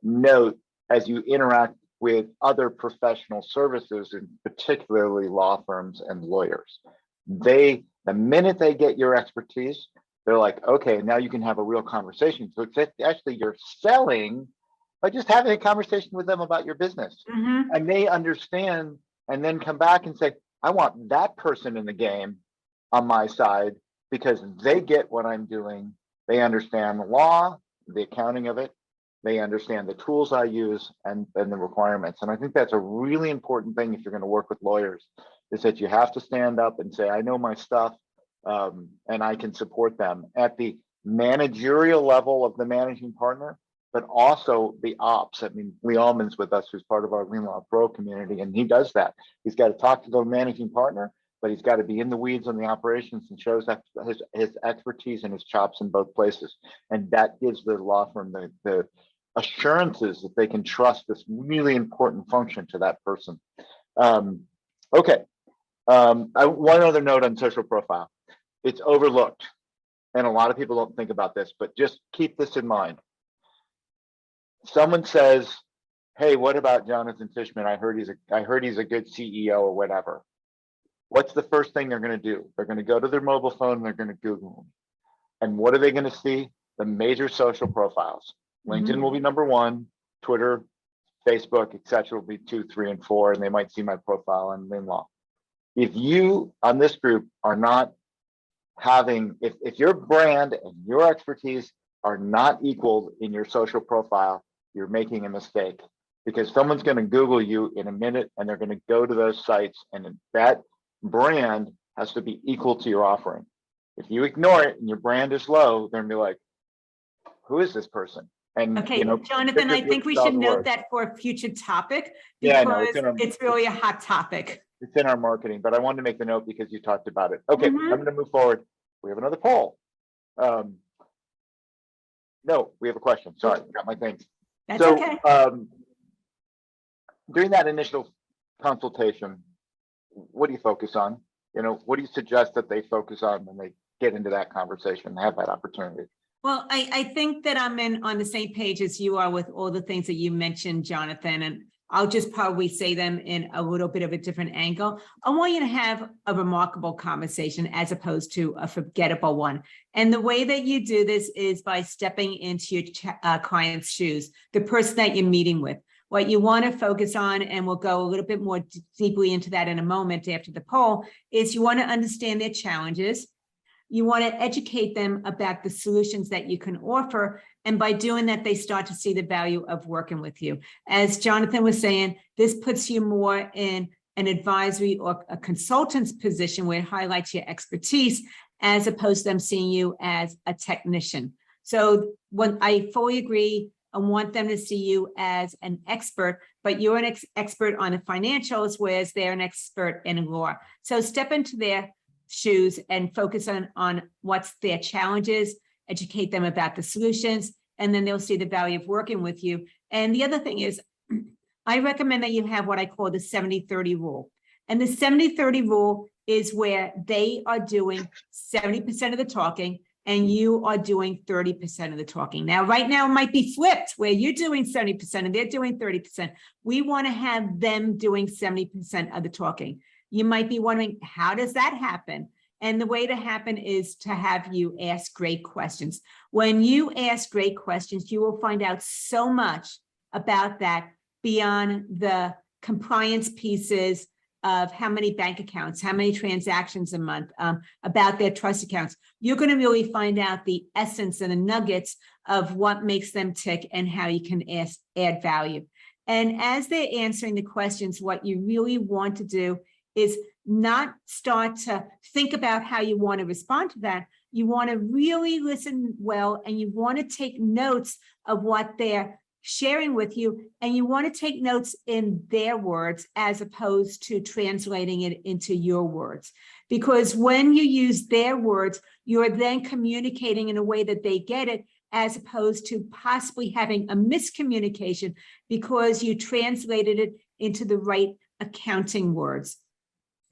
note as you interact with other professional services, and particularly law firms and lawyers. The minute they get your expertise, they're like, okay, now you can have a real conversation. So it's actually you're selling by just having a conversation with them about your business. And they understand and then come back and say, I want that person in the game on my side because they get what I'm doing. They understand the law, the accounting of it. They understand the tools I use and the requirements. And I think that's a really important thing if you're going to work with lawyers, is that you have to stand up and say, I know my stuff, and I can support them at the managerial level of the managing partner, but also the ops. I mean, Lee Allman's with us, who's part of our LeanLaw Pro community, and he does that. He's got to talk to the managing partner, but he's got to be in the weeds on the operations and shows that his expertise and his chops in both places. And that gives the law firm the assurances that they can trust this really important function to that person. Okay. One other note on social profile. It's overlooked, and a lot of people don't think about this, but just keep this in mind. Someone says, hey, what about Jonathan Fishman? I heard he's a good CEO or whatever. What's the first thing they're going to do? They're going to go to their mobile phone and they're going to Google him. And what are they going to see? The major social profiles. LinkedIn will be number 1, Twitter, Facebook, etc. will be 2, 3, and 4, and they might see my profile on LeanLaw. If you on this group are not having, if your brand and your expertise are not equal in your social profile, you're making a mistake, because someone's going to Google you in a minute and they're going to go to those sites, and that brand has to be equal to your offering. If you ignore it and your brand is low, they're going to be like, who is this person? And okay, Jonathan, I think we should note that for a future topic, because it's really a hot topic. It's in our marketing, but I wanted to make the note because you talked about it. Okay, Mhm. I'm going to move forward. We have another poll. No, we have a question. Sorry, got my things. That's So, okay. during that initial consultation, what do you focus on? You know, what do you suggest that they focus on when they get into that conversation, have that opportunity? Well, I think that I'm on the same page as you are with all the things that you mentioned, Jonathan, and I'll just probably say them in a little bit of a different angle. I want you to have a remarkable conversation as opposed to a forgettable one. And the way that you do this is by stepping into your client's shoes, the person that you're meeting with. What you want to focus on, and we'll go a little bit more deeply into that in a moment after the poll, is you want to understand their challenges. You want to educate them about the solutions that you can offer. And by doing that, they start to see the value of working with you. As Jonathan was saying, this puts you more in an advisory or a consultant's position where it highlights your expertise as opposed to them seeing you as a technician. So when I fully agree, I want them to see you as an expert, but you're an expert on the financials, whereas they're an expert in law. So step into their shoes and focus on what's their challenges, educate them about the solutions, and then they'll see the value of working with you. And the other thing is, I recommend that you have what I call the 70-30 rule. And the 70-30 rule is where they are doing 70% of the talking and you are doing 30% of the talking. Now, right now it might be flipped where you're doing 70% and they're doing 30%. We want to have them doing 70% of the talking. You might be wondering, how does that happen? And the way to happen is to have you ask great questions. When you ask great questions, you will find out so much about that beyond the compliance pieces of how many bank accounts, how many transactions a month, about their trust accounts. You're going to really find out the essence and the nuggets of what makes them tick and how you can add value. And as they're answering the questions, what you really want to do is not start to think about how you want to respond to that. You want to really listen well, and you want to take notes of what they're sharing with you, and you want to take notes in their words as opposed to translating it into your words. Because when you use their words, you're then communicating in a way that they get it, as opposed to possibly having a miscommunication because you translated it into the right accounting words.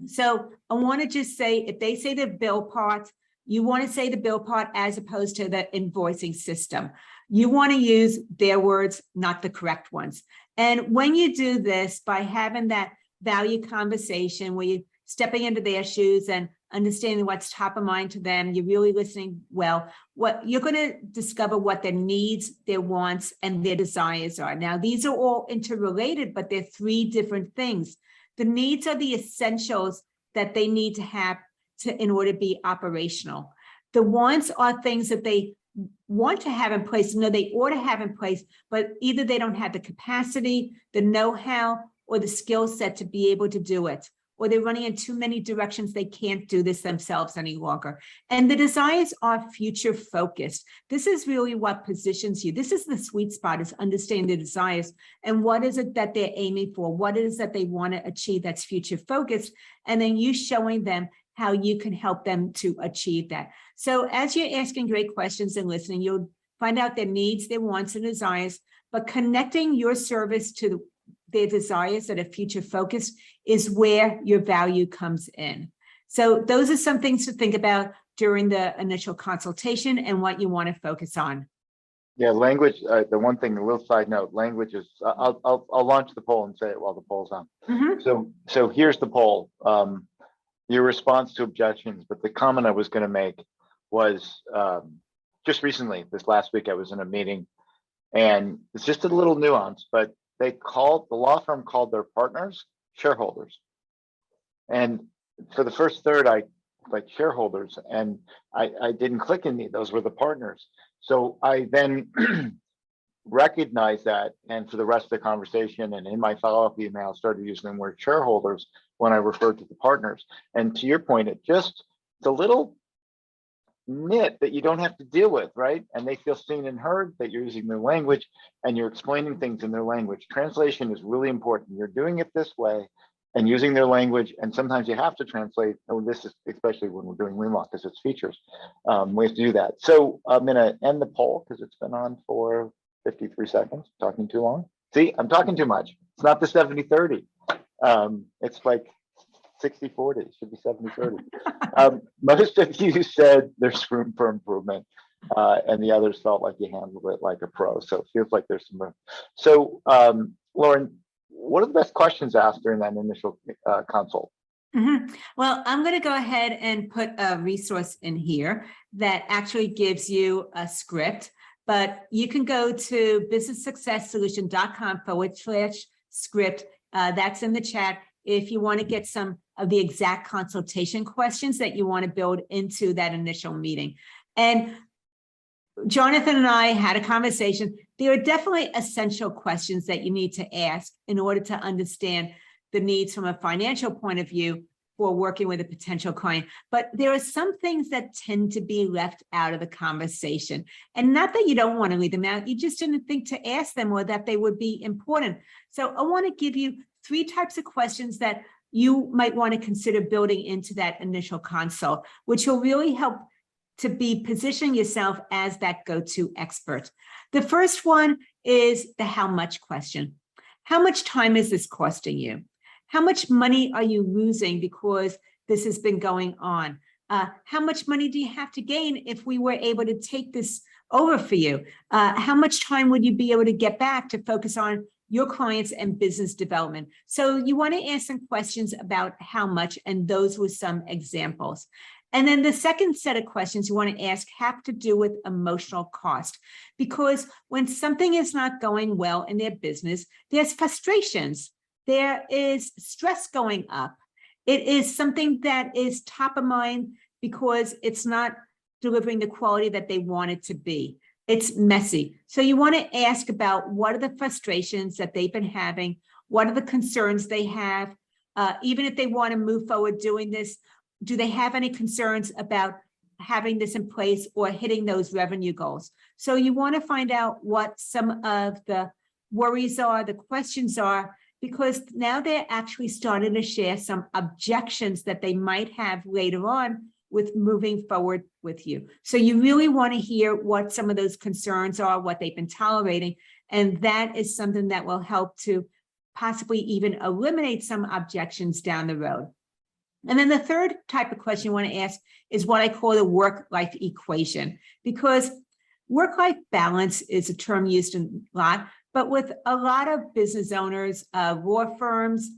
So I want to just say, if they say the bill part, you want to say the bill part as opposed to the invoicing system. You want to use their words, not the correct ones. And when you do this, by having that value conversation where you're stepping into their shoes and understanding what's top of mind to them, you're really listening well, what you're going to discover what their needs, their wants, and their desires are. Now, these are all interrelated, but they're three different things. The needs are the essentials that they need to have in order to be operational. The wants are things that they want to have in place, no, they ought to have in place, but either they don't have the capacity, the know-how, or the skill set to be able to do it, or they're running in too many directions, they can't do this themselves any longer. And the desires are future focused. This is really what positions you. This is the sweet spot, is understanding the desires and what is it that they're aiming for, what it is that they want to achieve that's future focused, and then you showing them how you can help them to achieve that. So as you're asking great questions and listening, you'll find out their needs, their wants and desires, but connecting your service to their desires that are future focused is where your value comes in. So those are some things to think about during the initial consultation and what you want to focus on. Yeah, language, the one thing, a little side note, language is, I'll launch the poll and say it while the poll's on. Mm-hmm. So here's the poll. Your response to objections, but the comment I was going to make was just recently, this last week, I was in a meeting, and it's just a little nuance, but the law firm called their partners shareholders. And for the first third, I like shareholders, and I didn't click any, those were the partners. So I then recognized that, and for the rest of the conversation and in my follow-up email, started using the word shareholders when I referred to the partners. And to your point, it's a little nit that you don't have to deal with, right? And they feel seen and heard, that you're using their language and you're explaining things in their language. Translation is really important. You're doing it this way, and using their language. And sometimes you have to translate. Oh, this is especially when we're doing LeanLaw because it's features. We have to do that. So I'm going to end the poll because it's been on for 53 seconds. Talking too long. See, I'm talking too much. It's not the 70-30. It's like 60-40. It should be 70-30. Most of you said there's room for improvement, and the others felt like you handled it like a pro. So it feels like there's some room. So, Lauren, what are the best questions asked during that initial consult? Well, I'm going to go ahead and put a resource in here that actually gives you a script, but you can go to businesssuccesssolution.com/script. That's in the chat if you want to get some of the exact consultation questions that you want to build into that initial meeting. And Jonathan and I had a conversation. There are definitely essential questions that you need to ask in order to understand the needs from a financial point of view for working with a potential client. But there are some things that tend to be left out of the conversation. And not that you don't want to leave them out, you just didn't think to ask them or that they would be important. So I want to give you 3 types of questions that you might want to consider building into that initial consult, which will really help to be positioning yourself as that go-to expert. The first one is the how much question. How much time is this costing you? How much money are you losing because this has been going on? How much money do you have to gain if we were able to take this over for you? How much time would you be able to get back to focus on your clients and business development? So you want to ask some questions about how much, and those were some examples. And then the second set of questions you want to ask have to do with emotional cost, because when something is not going well in their business, there's frustrations, there is stress going up. It is something that is top of mind because it's not delivering the quality that they want it to be. It's messy. So you want to ask about what are the frustrations that they've been having, what are the concerns they have, even if they want to move forward doing this. Do they have any concerns about having this in place or hitting those revenue goals? So you want to find out what some of the worries are, the questions are, because now they're actually starting to share some objections that they might have later on with moving forward with you. So you really want to hear what some of those concerns are, what they've been tolerating, and that is something that will help to possibly even eliminate some objections down the road. And then the third type of question you want to ask is what I call the work-life equation, because work-life balance is a term used a lot, but with a lot of business owners, law firms,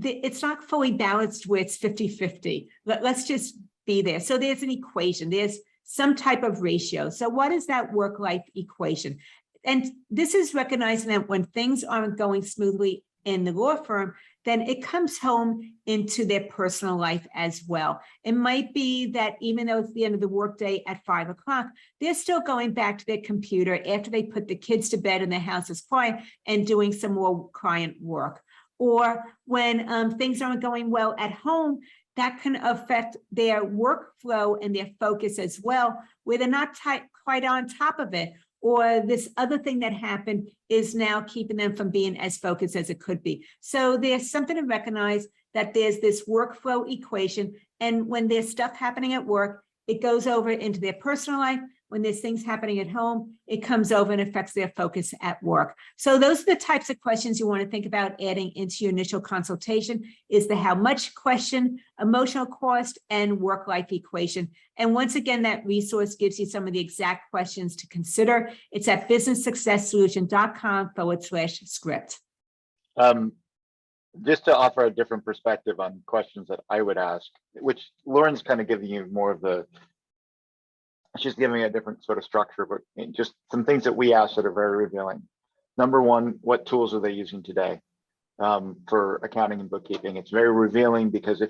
it's not fully balanced where it's 50-50. Let's just be there. So there's an equation, there's some type of ratio. So what is that work-life equation? And this is recognizing that when things aren't going smoothly in the law firm, then it comes home into their personal life as well. It might be that even though it's the end of the workday at 5 o'clock, they're still going back to their computer after they put the kids to bed and their house is quiet and doing some more client work. Or when things aren't going well at home, that can affect their workflow and their focus as well, where they're not quite on top of it. Or this other thing that happened is now keeping them from being as focused as it could be. So there's something to recognize that there's this workflow equation. And when there's stuff happening at work, it goes over into their personal life. When there's things happening at home, it comes over and affects their focus at work. So those are the types of questions you want to think about adding into your initial consultation, is the how much question, emotional cost, and work-life equation. And once again, that resource gives you some of the exact questions to consider. It's at businesssuccesssolution.com/script. Just to offer a different perspective on questions that I would ask, which Lauren's kind of giving you more of the, she's giving me a different sort of structure, but just some things that we ask that are very revealing. Number one, what tools are they using today for accounting and bookkeeping? It's very revealing because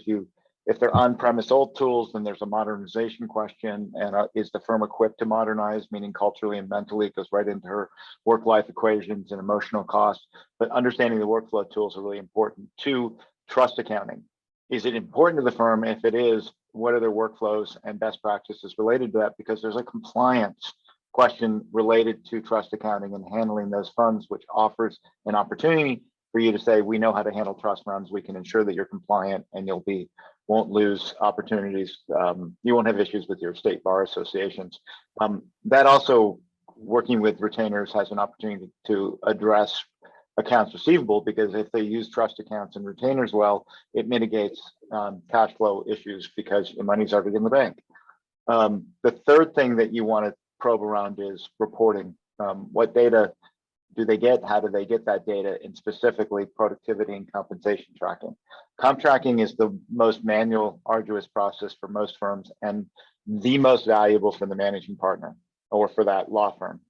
if they're on-premise old tools, then there's a modernization question. And is the firm equipped to modernize, meaning culturally and mentally? It goes right into her work-life equations and emotional costs. But understanding the workflow tools are really important. 2, trust accounting. Is it important to the firm? If it is, what are their workflows and best practices related to that? Because there's a compliance question related to trust accounting and handling those funds, which offers an opportunity for you to say, we know how to handle trust runs. We can ensure that you're compliant and won't lose opportunities. You won't have issues with your state bar associations. That also, working with retainers, has an opportunity to address accounts receivable, because if they use trust accounts and retainers well, it mitigates cash flow issues because your money's already in the bank. The third thing that you want to probe around is reporting. What data do they get? How do they get that data? And specifically productivity and compensation tracking. Comp tracking is the most manual, arduous process for most firms, and the most valuable for the managing partner or for that law firm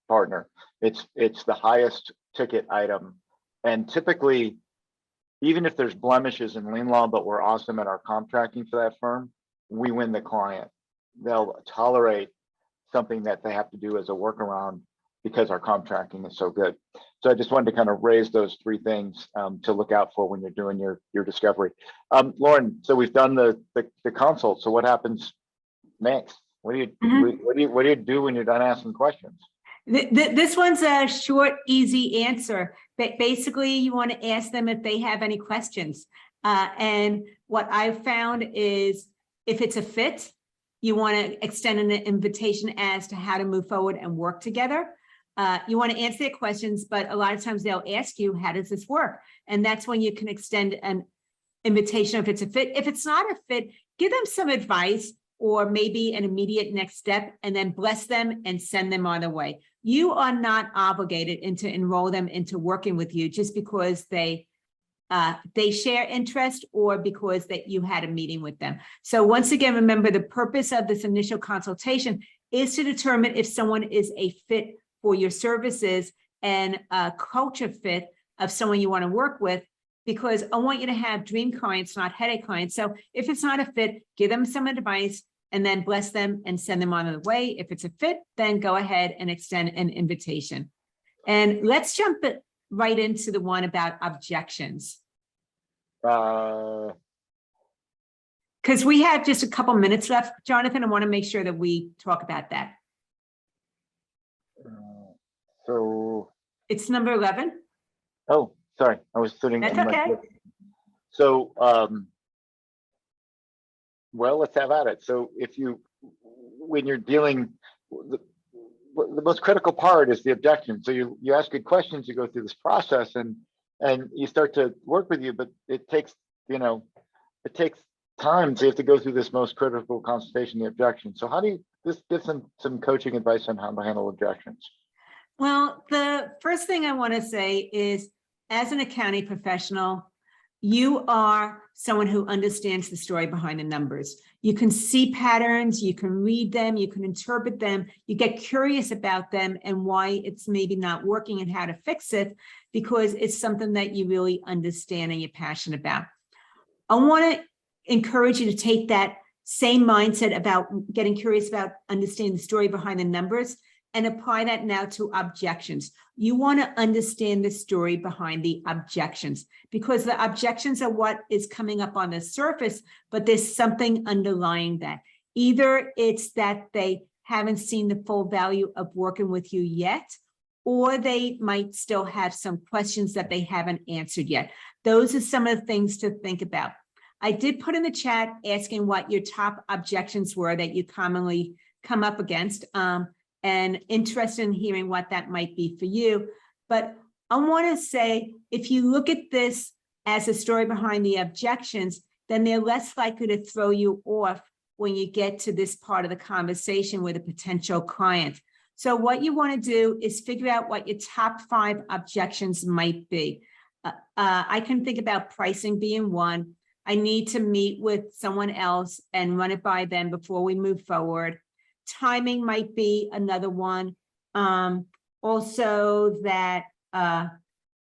partner. It's the highest ticket item. And typically, even if there's blemishes in LeanLaw, but we're awesome at our comp tracking for that firm, we win the client. They'll tolerate something that they have to do as a workaround because our comp tracking is so good. So I just wanted to kind of raise those three things to look out for when you're doing your discovery. Lauren, so we've done the consult. So what happens next? What do you do when you're done asking questions? This one's a short, easy answer. But basically, you want to ask them if they have any questions. And what I've found is, if it's a fit, you want to extend an invitation as to how to move forward and work together. You want to answer their questions, but a lot of times they'll ask you, how does this work? And that's when you can extend an invitation if it's a fit. If it's not a fit, give them some advice or maybe an immediate next step, and then bless them and send them on their way. You are not obligated to enroll them into working with you just because they share interest or because that you had a meeting with them. So once again, remember, the purpose of this initial consultation is to determine if someone is a fit for your services and a culture fit of someone you want to work with, because I want you to have dream clients, not headache clients. So if it's not a fit, give them some advice and then bless them and send them on their way. If it's a fit, then go ahead and extend an invitation. And let's jump right into the one about objections. Because we have just a couple minutes left, Jonathan. I want to make sure that we talk about that. So it's number 11. Oh, sorry, I was sitting. That's okay. So, well, let's have at it. So, when you're dealing, the most critical part is the objection. So you ask good questions, you go through this process, and you start to work with you, but it takes time. So you have to go through this most critical consultation, the objection. So how do you just give some coaching advice on how to handle objections? Well, the first thing I want to say is, as an accounting professional, you are someone who understands the story behind the numbers. You can see patterns, you can read them, you can interpret them, you get curious about them and why it's maybe not working and how to fix it, because it's something that you really understand and you're passionate about. I want to encourage you to take that same mindset about getting curious about understanding the story behind the numbers and apply that now to objections. You want to understand the story behind the objections, because the objections are what is coming up on the surface, but there's something underlying that. Either it's that they haven't seen the full value of working with you yet, or they might still have some questions that they haven't answered yet. Those are some of the things to think about. I did put in the chat asking what your top objections were that you commonly come up against. And interested in hearing what that might be for you. But I want to say, if you look at this as a story behind the objections, then they're less likely to throw you off when you get to this part of the conversation with a potential client. So what you want to do is figure out what your top 5 objections might be. I can think about pricing being one. I need to meet with someone else and run it by them before we move forward. Timing might be another one. Also that, I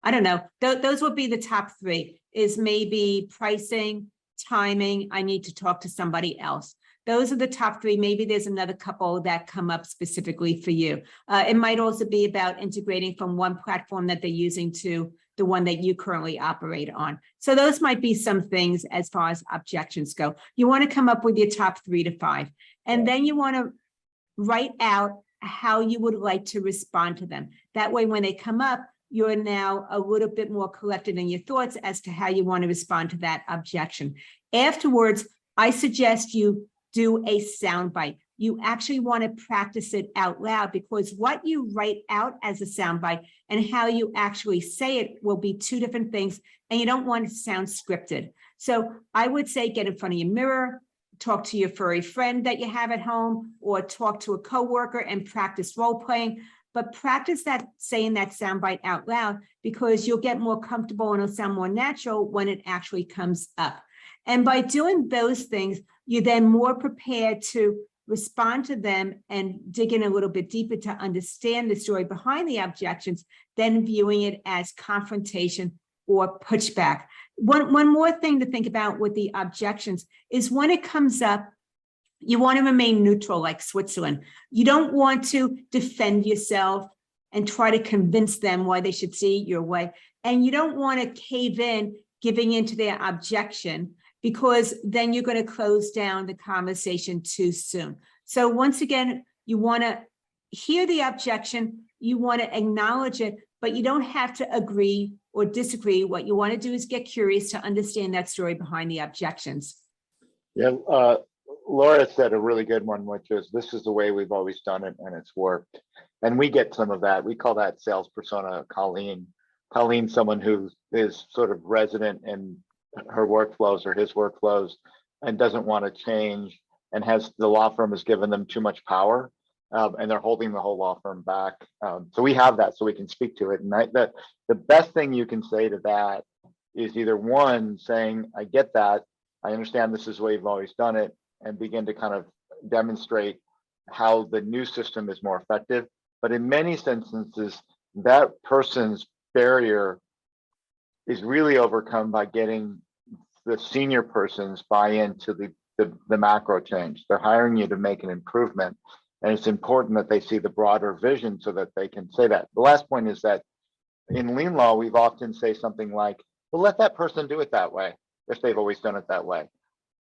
don't know, those would be the top 3, is maybe pricing, timing, I need to talk to somebody else. Those are the top 3. Maybe there's another couple that come up specifically for you. It might also be about integrating from one platform that they're using to the one that you currently operate on. So those might be some things as far as objections go. You want to come up with your top 3 to 5. And then you want to write out how you would like to respond to them. That way, when they come up, you're now a little bit more collected in your thoughts as to how you want to respond to that objection. Afterwards, I suggest you do a soundbite. You actually want to practice it out loud, because what you write out as a soundbite and how you actually say it will be two different things, and you don't want it to sound scripted. So I would say get in front of your mirror, talk to your furry friend that you have at home, or talk to a coworker and practice role playing. But practice that, saying that soundbite out loud, because you'll get more comfortable and it'll sound more natural when it actually comes up. And by doing those things, you're then more prepared to respond to them and dig in a little bit deeper to understand the story behind the objections, then viewing it as confrontation or pushback. One more thing to think about with the objections is when it comes up, you want to remain neutral, like Switzerland. You don't want to defend yourself and try to convince them why they should see it your way. And you don't want to cave in, giving into their objection, because then you're going to close down the conversation too soon. So once again, you want to hear the objection, you want to acknowledge it, but you don't have to agree or disagree. What you want to do is get curious to understand that story behind the objections. Yeah, Laura said a really good one, which is, this is the way we've always done it and it's worked. And we get some of that. We call that sales persona Colleen. Colleen, someone who is sort of resident in her workflows or his workflows and doesn't want to change, and has, the law firm has given them too much power, and they're holding the whole law firm back. So we have that, so we can speak to it. And the best thing you can say to that is either one, saying, I get that, I understand this is the way you've always done it, and begin to kind of demonstrate how the new system is more effective. But in many instances, that person's barrier is really overcome by getting the senior person's buy-in to the macro change. They're hiring you to make an improvement, and it's important that they see the broader vision so that they can say that. The last point is that in LeanLaw, we've often say something like, well, let that person do it that way if they've always done it that way.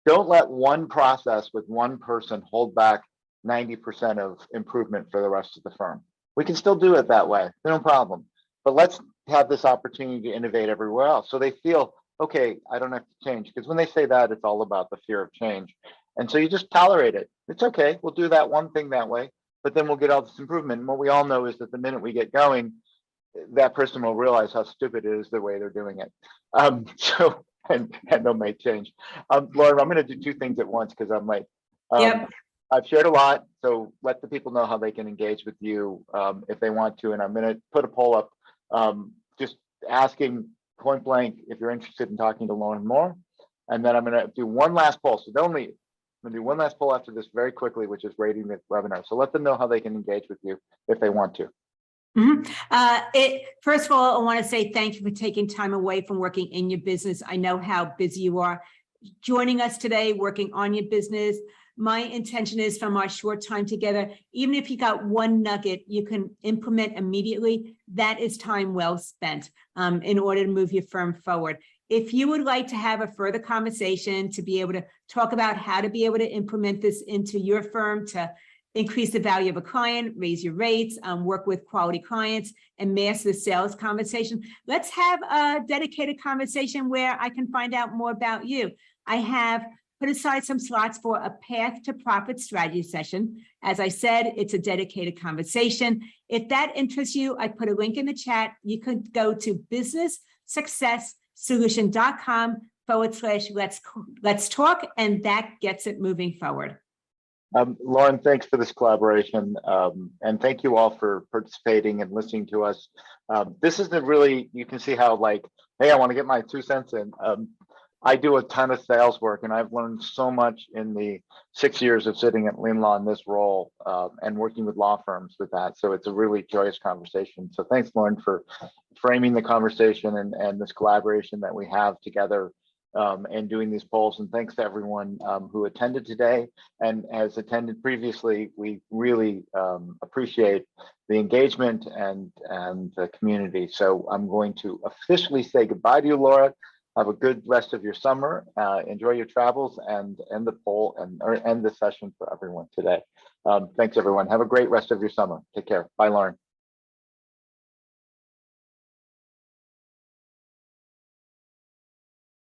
Don't let one process with one person hold back 90% of improvement for the rest of the firm. We can still do it that way, no problem. But let's have this opportunity to innovate everywhere else, so they feel, okay, I don't have to change. Because when they say that, it's all about the fear of change. And so you just tolerate it. It's okay, we'll do that one thing that way, but then we'll get all this improvement. And what we all know is that the minute we get going, that person will realize how stupid it is the way they're doing it. And they'll make change. Laura, I'm going to do two things at once because I'm late. Yep. I've shared a lot, so let the people know how they can engage with you if they want to. And I'm going to put a poll up, just asking point blank if you're interested in talking to Lauren more. And then I'm going to do one last poll. So don't leave. I'm going to do one last poll after this very quickly, which is rating the webinar. So let them know how they can engage with you if they want to. First of all, I want to say thank you for taking time away from working in your business. I know how busy you are. Joining us today, working on your business. My intention is, from our short time together, even if you got one nugget you can implement immediately, that is time well spent in order to move your firm forward. If you would like to have a further conversation to be able to talk about how to be able to implement this into your firm to increase the value of a client, raise your rates, work with quality clients, and master the sales conversation, let's have a dedicated conversation where I can find out more about you. I have put aside some slots for a path to profit strategy session. As I said, it's a dedicated conversation. If that interests you, I put a link in the chat. You can go to businesssuccesssolution.com/let's talk, and that gets it moving forward. Lauren, thanks for this collaboration, and thank you all for participating and listening to us. This is the really, you can see how, like, hey, I want to get my 2 cents in. I do a ton of sales work, and I've learned so much in the 6 years of sitting at LeanLaw in this role and working with law firms with that. So it's a really joyous conversation. So thanks, Lauren, for framing the conversation and this collaboration that we have together and doing these polls. And thanks to everyone who attended today and has attended previously. We really appreciate the engagement and the community. So I'm going to officially say goodbye to you, Laura. Have a good rest of your summer. Enjoy your travels, and end the poll or end the session for everyone today. Thanks, everyone. Have a great rest of your summer. Take care. Bye, Lauren.